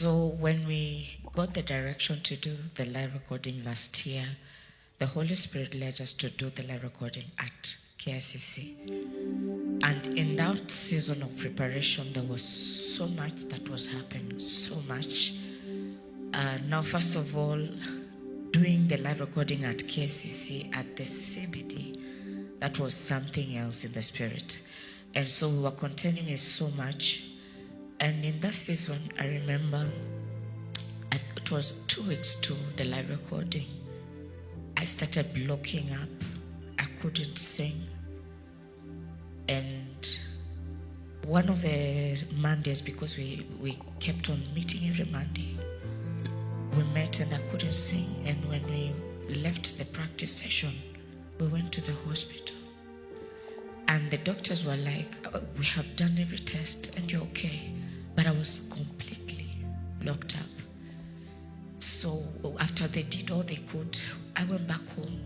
So when we got the direction to do the live recording last year, the Holy Spirit led us to do the live recording at KICC. And in that season of preparation, there was so much that was happening, so much. Now, first of all, doing the live recording at KICC at the CBD, that was something else in the spirit. And so we were continuing so much. And in that season, I remember it was 2 weeks to the live recording. I started blocking up. I couldn't sing. And one of the Mondays, because we kept on meeting every Monday, we met and I couldn't sing. And when we left the practice session, we went to the hospital. And the doctors were like, we have done every test and you're okay. But I was completely locked up. So after they did all they could, I went back home.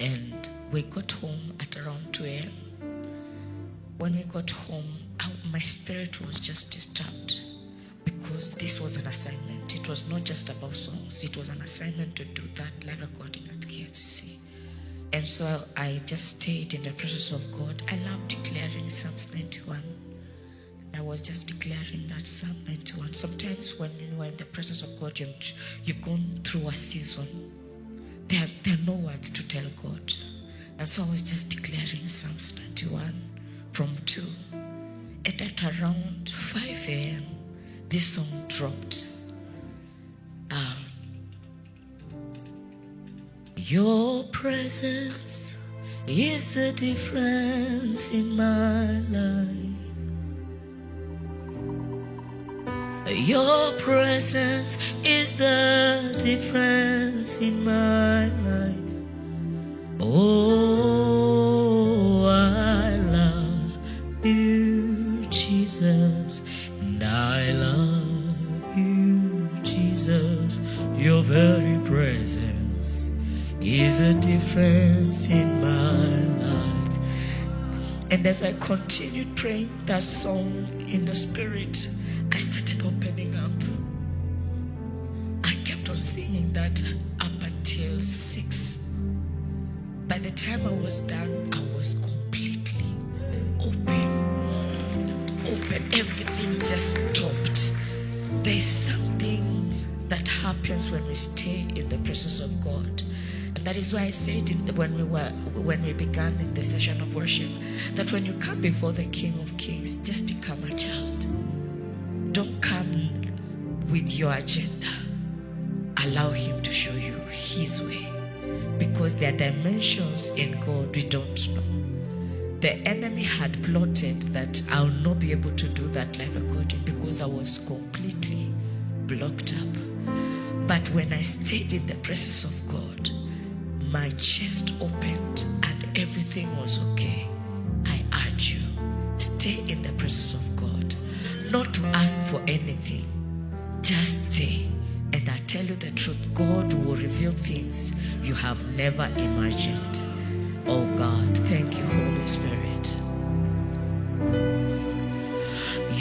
And we got home at around 2 a.m. When we got home, my spirit was just disturbed because this was an assignment. It was not just about songs. It was an assignment to do that live recording at KICC. And so I just stayed in the presence of God. I love declaring Psalms 91. I was just declaring that Psalm 91. Sometimes when you are in the presence of God, you've gone through a season. There are no words to tell God. And so I was just declaring Psalms 91 from 2. And at around 5 a.m., this song dropped. Your presence is the difference in my life. Your presence is the difference in my life. Oh, I love you, Jesus, and I love you, Jesus. Your very presence is a difference in my life. And as I continued praying that song in the spirit, I started opening up. I kept on singing that up until 6. By the time I was done, I was completely open. Everything just stopped. There's something that happens when we stay in the presence of God. And that is why I said when we began in the session of worship, that when you come before the King of Kings, just become a child. Don't come with your agenda. Allow him to show you his way. Because there are dimensions in God we don't know. The enemy had plotted that I'll not be able to do that live recording because I was completely blocked up. But when I stayed in the presence of God, my chest opened and everything was okay. I urge you, stay in the presence of God. Not to ask for anything, just stay. And I tell you the truth, God will reveal things you have never imagined. Oh God, thank you, Holy Spirit.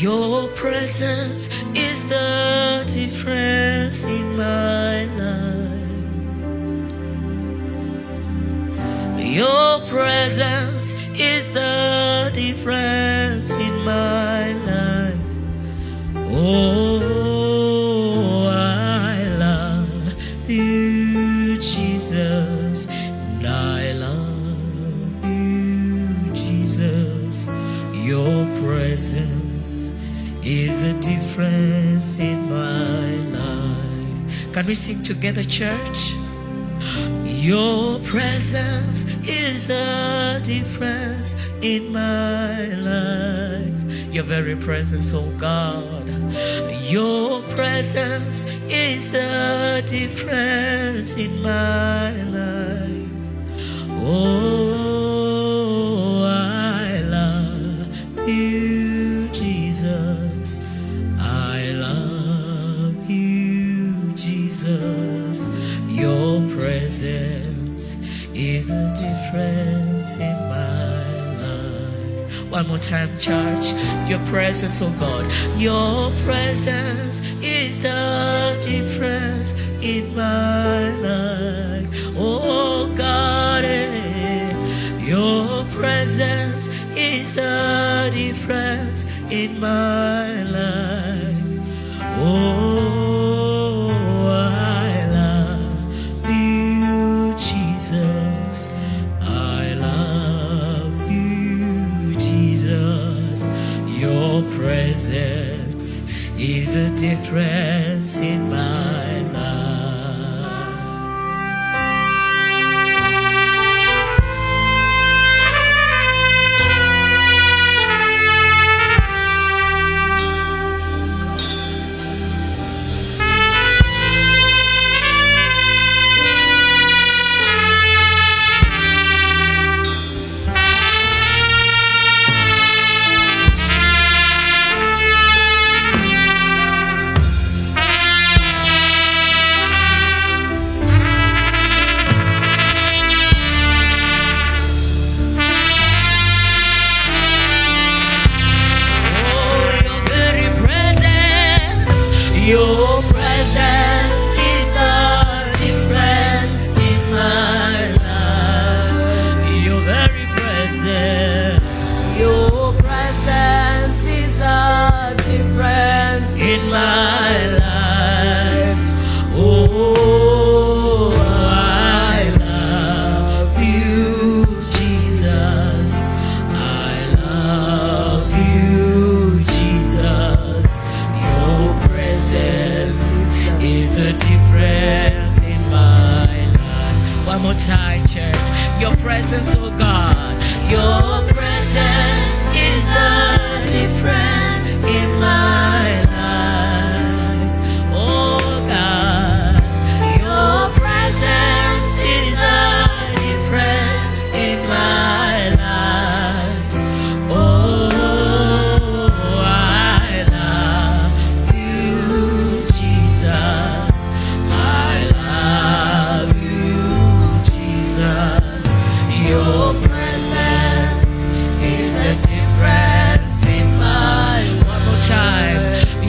Your presence is the difference in my life. Your presence is the difference in my life. Oh, I love you, Jesus, and I love you, Jesus. Your presence is a difference in my life. Can we sing together, church? Your presence is the difference in my life. Your very presence, oh God. Your presence is the difference in my life. Oh, I love you, Jesus. I love you, Jesus. Your presence is a difference in my life. One more time, church. Your presence, oh God. Your presence is the difference in my life. Oh God, your presence is the difference in my life. Oh, I love you, Jesus. I love you, Jesus. Your presence is a difference in my life. Your presence is the difference in my life. Your very presence. Your presence is the difference in my life. Oh, I love you, Jesus. I love you, Jesus. Your presence is the difference in my life. One more time, church. Your presence, oh God. Your presence is the difference in my life. Oh God. Your presence is the difference in my life. Oh, I love you, Jesus. I love you, Jesus. Your presence is a difference in my life. One more time.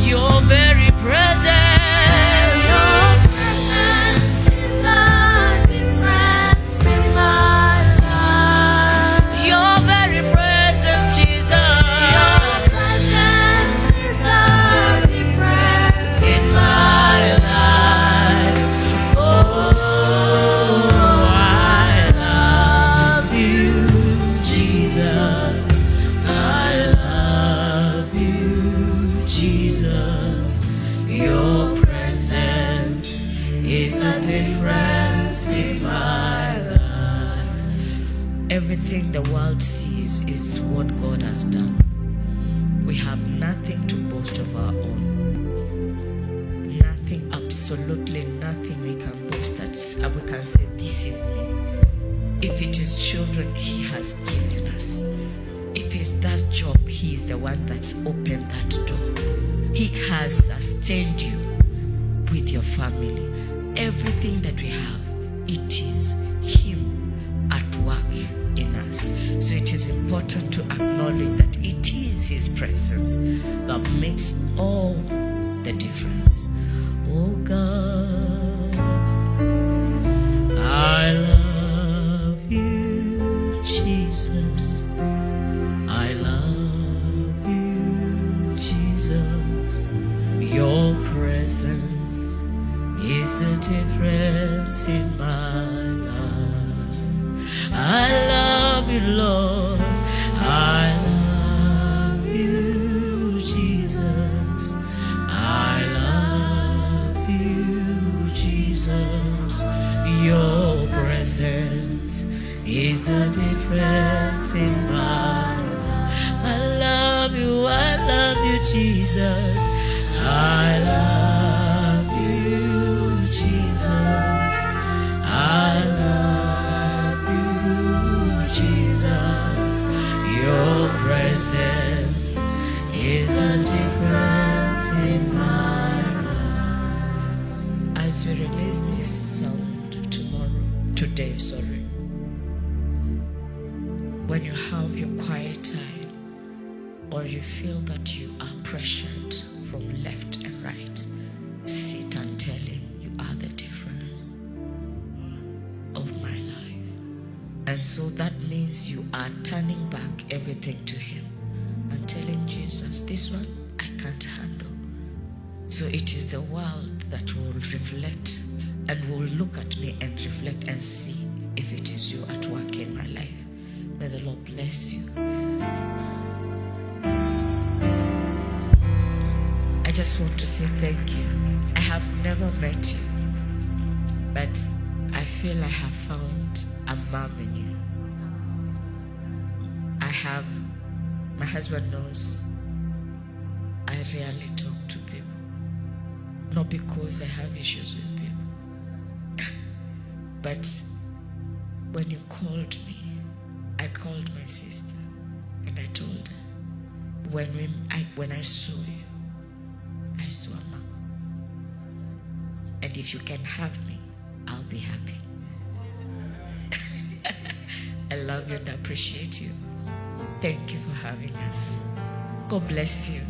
Your very presence. Your presence is the difference in my life. Your very presence, Jesus. Your presence is the difference in my life. Oh, I love you, Jesus. I love you, Jesus. Your presence is the difference in my life. Everything the world sees is what God has done. We have nothing to boast of our own. Nothing, absolutely nothing we can boast that we can say, this is me. If it is children, He has given us. If it's that job, He is the one that opened that door. He has sustained you with your family. Everything that we have, it is Him at work in us. So it is important to acknowledge that it is His presence that makes all the difference. Oh God, I love you, Jesus. I love you, Jesus. Your presence is a difference in my life. I love you, Lord. I love you, Jesus. I love you, Jesus. Your presence is a difference in my life. I love you, Jesus. I love you, Jesus. I love you, Jesus. Your presence is a difference in my life. As we release this sound today, when you have your quiet time, you feel that you are pressured from left and right, sit and tell him, you are the difference of my life. And so that means you are turning back everything to him and telling Jesus, this one I can't handle. So it is the world that will reflect and will look at me and reflect and see if it is you at work in my life. May the Lord bless you. I just want to say thank you. I have never met you, but I feel I have found a mom in you. My husband knows I rarely talk to people. Not because I have issues with people. But when you called me, I called my sister and I told her, when I saw you, I saw a mom. And if you can have me, I'll be happy. I love you and appreciate you. Thank you for having us. God bless you.